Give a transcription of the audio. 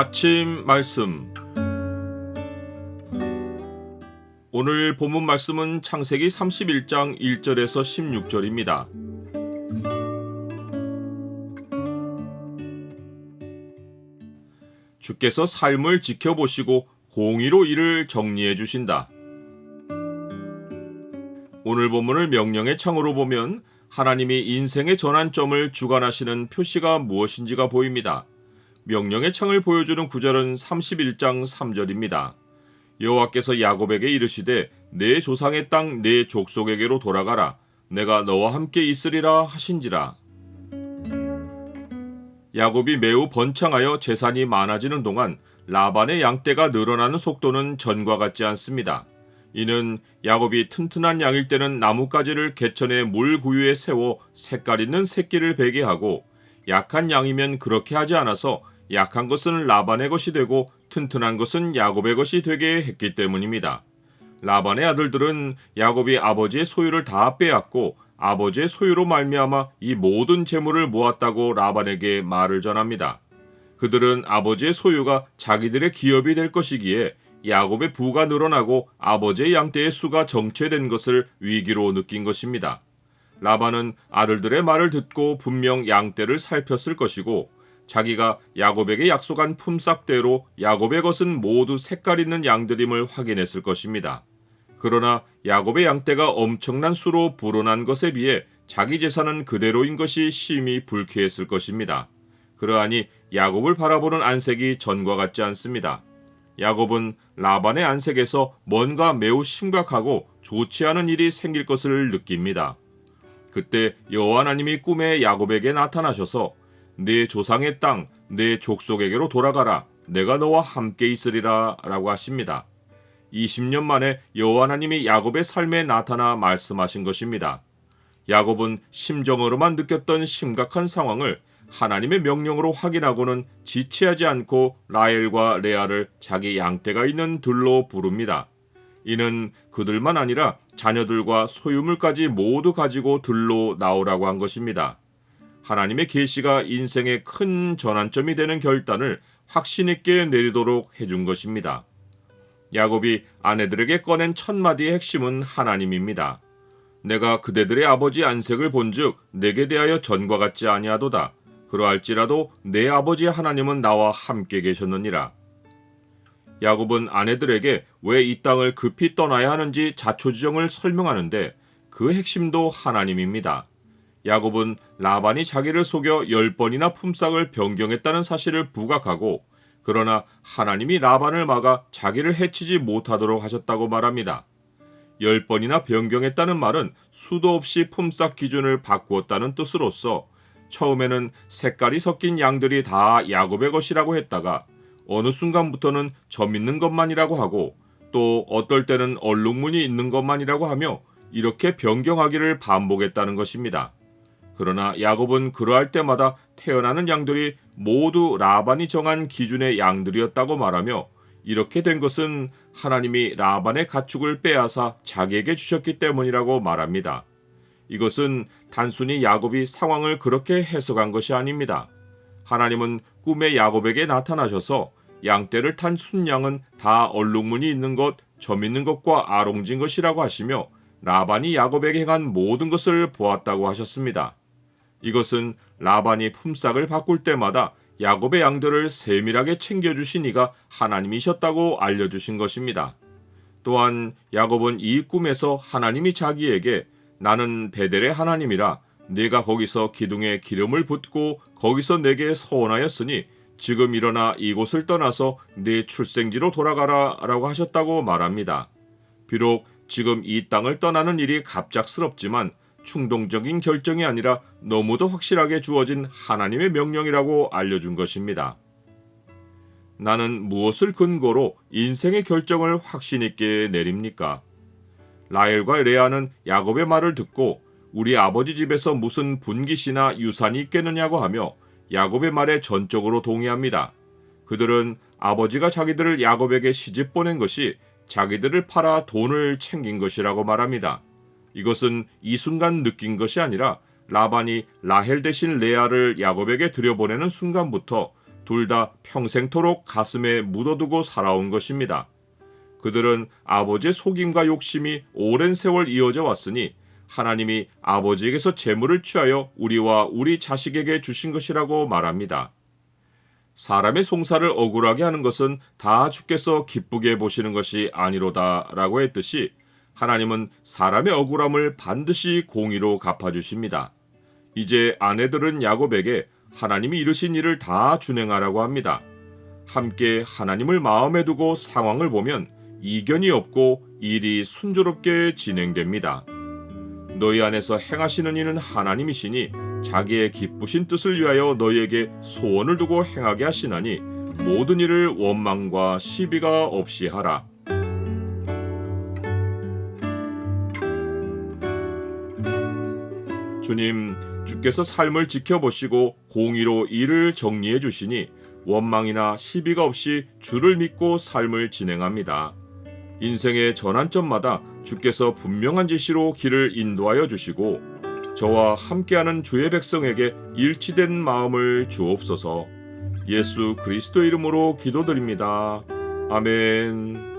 아침 말씀. 오늘 본문 말씀은 창세기 31장 1절에서 16절입니다. 주께서 삶을 지켜보시고 공의로 이를 정리해 주신다. 오늘 본문을 명령의 창으로 보면 하나님이 인생의 전환점을 주관하시는 표시가 무엇인지가 보입니다. 명령의 창을 보여주는 구절은 31장 3절입니다. 여호와께서 야곱에게 이르시되 내 조상의 땅 내 족속에게로 돌아가라. 내가 너와 함께 있으리라 하신지라. 야곱이 매우 번창하여 재산이 많아지는 동안 라반의 양떼가 늘어나는 속도는 전과 같지 않습니다. 이는 야곱이 튼튼한 양일 때는 나뭇가지를 개천의 물구유에 세워 색깔 있는 새끼를 베게 하고, 약한 양이면 그렇게 하지 않아서 약한 것은 라반의 것이 되고 튼튼한 것은 야곱의 것이 되게 했기 때문입니다. 라반의 아들들은 야곱이 아버지의 소유를 다 빼앗고 아버지의 소유로 말미암아 이 모든 재물을 모았다고 라반에게 말을 전합니다. 그들은 아버지의 소유가 자기들의 기업이 될 것이기에 야곱의 부가 늘어나고 아버지의 양떼의 수가 정체된 것을 위기로 느낀 것입니다. 라반은 아들들의 말을 듣고 분명 양떼를 살폈을 것이고, 자기가 야곱에게 약속한 품삯대로 야곱의 것은 모두 색깔 있는 양들임을 확인했을 것입니다. 그러나 야곱의 양떼가 엄청난 수로 불어난 것에 비해 자기 재산은 그대로인 것이 심히 불쾌했을 것입니다. 그러하니 야곱을 바라보는 안색이 전과 같지 않습니다. 야곱은 라반의 안색에서 뭔가 매우 심각하고 좋지 않은 일이 생길 것을 느낍니다. 그때 여호와 하나님이 꿈에 야곱에게 나타나셔서 네 조상의 땅, 네 족속에게로 돌아가라. 내가 너와 함께 있으리라 라고 하십니다. 20년 만에 여호와 하나님이 야곱의 삶에 나타나 말씀하신 것입니다. 야곱은 심정으로만 느꼈던 심각한 상황을 하나님의 명령으로 확인하고는 지체하지 않고 라헬과 레아를 자기 양떼가 있는 들로 부릅니다. 이는 그들만 아니라 자녀들과 소유물까지 모두 가지고 들로 나오라고 한 것입니다. 하나님의 계시가 인생의 큰 전환점이 되는 결단을 확신 있게 내리도록 해준 것입니다. 야곱이 아내들에게 꺼낸 첫 마디의 핵심은 하나님입니다. 내가 그대들의 아버지 안색을 본즉 내게 대하여 전과 같지 아니하도다. 그러할지라도 내 아버지 하나님은 나와 함께 계셨느니라. 야곱은 아내들에게 왜 이 땅을 급히 떠나야 하는지 자초지종을 설명하는데 그 핵심도 하나님입니다. 야곱은 라반이 자기를 속여 10번이나 품삯을 변경했다는 사실을 부각하고, 그러나 하나님이 라반을 막아 자기를 해치지 못하도록 하셨다고 말합니다. 10번이나 변경했다는 말은 수도 없이 품삯 기준을 바꾸었다는 뜻으로서, 처음에는 색깔이 섞인 양들이 다 야곱의 것이라고 했다가 어느 순간부터는 점 있는 것만이라고 하고, 또 어떨 때는 얼룩무늬 있는 것만이라고 하며 이렇게 변경하기를 반복했다는 것입니다. 그러나 야곱은 그러할 때마다 태어나는 양들이 모두 라반이 정한 기준의 양들이었다고 말하며, 이렇게 된 것은 하나님이 라반의 가축을 빼앗아 자기에게 주셨기 때문이라고 말합니다. 이것은 단순히 야곱이 상황을 그렇게 해석한 것이 아닙니다. 하나님은 꿈에 야곱에게 나타나셔서 양떼를 탄 순양은 다 얼룩무늬 있는 것, 점 있는 것과 아롱진 것이라고 하시며 라반이 야곱에게 행한 모든 것을 보았다고 하셨습니다. 이것은 라반이 품삯을 바꿀 때마다 야곱의 양들을 세밀하게 챙겨주신 이가 하나님이셨다고 알려주신 것입니다. 또한 야곱은 이 꿈에서 하나님이 자기에게 나는 베델의 하나님이라 네가 거기서 기둥에 기름을 붓고 거기서 내게 서원하였으니 지금 일어나 이곳을 떠나서 네 출생지로 돌아가라 라고 하셨다고 말합니다. 비록 지금 이 땅을 떠나는 일이 갑작스럽지만 충동적인 결정이 아니라 너무도 확실하게 주어진 하나님의 명령이라고 알려준 것입니다. 나는 무엇을 근거로 인생의 결정을 확신 있게 내립니까? 라헬과 레아는 야곱의 말을 듣고 우리 아버지 집에서 무슨 분깃이나 유산이 있겠느냐고 하며 야곱의 말에 전적으로 동의합니다. 그들은 아버지가 자기들을 야곱에게 시집 보낸 것이 자기들을 팔아 돈을 챙긴 것이라고 말합니다. 이것은 이 순간 느낀 것이 아니라 라반이 라헬 대신 레아를 야곱에게 들여보내는 순간부터 둘 다 평생토록 가슴에 묻어두고 살아온 것입니다. 그들은 아버지의 속임과 욕심이 오랜 세월 이어져 왔으니 하나님이 아버지에게서 재물을 취하여 우리와 우리 자식에게 주신 것이라고 말합니다. 사람의 송사를 억울하게 하는 것은 다 주께서 기쁘게 보시는 것이 아니로다 라고 했듯이 하나님은 사람의 억울함을 반드시 공의로 갚아주십니다. 이제 아내들은 야곱에게 하나님이 이르신 일을 다 준행하라고 합니다. 함께 하나님을 마음에 두고 상황을 보면 이견이 없고 일이 순조롭게 진행됩니다. 너희 안에서 행하시는 이는 하나님이시니 자기의 기쁘신 뜻을 위하여 너희에게 소원을 두고 행하게 하시나니 모든 일을 원망과 시비가 없이 하라. 주님, 주께서 삶을 지켜보시고 공의로 일을 정리해 주시니 원망이나 시비가 없이 주를 믿고 삶을 진행합니다. 인생의 전환점마다 주께서 분명한 지시로 길을 인도하여 주시고 저와 함께하는 주의 백성에게 일치된 마음을 주옵소서. 예수 그리스도 이름으로 기도드립니다. 아멘.